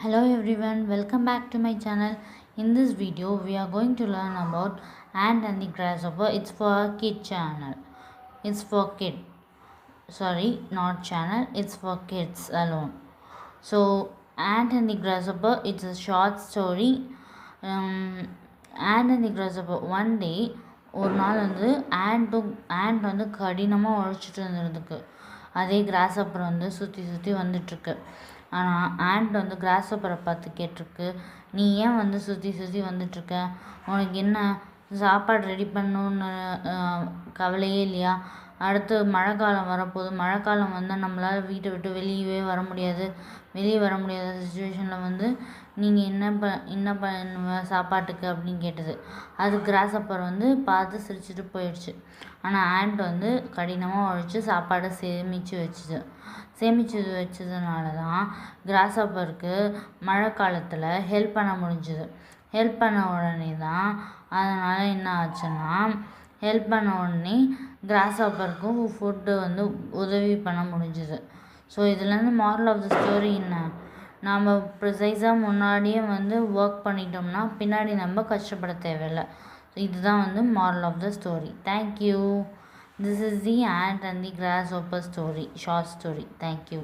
Hello everyone, welcome back to my channel. In this video, we are going to learn about ant and the grasshopper. It's for kid channel. It's for kid. Sorry, not channel. It's for kids alone. So, ant and the grasshopper. It's a short story. Ant and the grasshopper. One day, ஒரு நாள் வந்து and வந்து கடினமாக உழைச்சிட்டு இருந்ததுக்கு அதே கிராஸ்ஹப்பர் வந்து சுற்றி சுற்றி வந்துட்டுருக்கு. ஆனால் ஆண்ட் வந்து கிராஸ்ஹப்பரை பார்த்து கேட்டிருக்கு, நீ ஏன் வந்து சுற்றி சுற்றி வந்துட்டுருக்க? உனக்கு என்ன சாப்பாடு ரெடி பண்ணணுன்னு கவலையே இல்லையா? அடுத்து மழை காலம் வரப்போகுது. மழை காலம் வந்தால் நம்மளால் வீட்டை விட்டு வெளியே வர முடியாத சுச்சுவேஷனில் வந்து நீங்கள் என்ன பண்ணுவ சாப்பாட்டுக்கு அப்படின்னு கேட்டது. அது கிராஸ்ஹப்பர் வந்து பார்த்து சிரிச்சுட்டு போயிடுச்சு. ஆனால் ஆண்ட் வந்து கடினமாக உழைச்சி சாப்பாடை சேமித்து வச்சதுனால தான் கிராஸ்ஹப்பருக்கு மழை காலத்தில் ஹெல்ப் பண்ண முடிஞ்சுது. ஹெல்ப் பண்ண உடனே தான் அதனால் என்ன ஆச்சுன்னா, ஹெல்ப் பண்ண உடனே கிராஸ்ஹப்பருக்கும் ஃபுட்டு வந்து உதவி பண்ண முடிஞ்சுது. ஸோ இதுலேருந்து மாரல் ஆஃப் த ஸ்டோரி என்ன? நாம் ப்ரிசைஸாக முன்னாடியே வந்து ஒர்க் பண்ணிட்டோம்னா பின்னாடி நம்ம கஷ்டப்பட தேவையில்லை. ஸோ இதுதான் வந்து moral of the story. Thank you. This is the ant and the grasshopper story, short story. Thank you.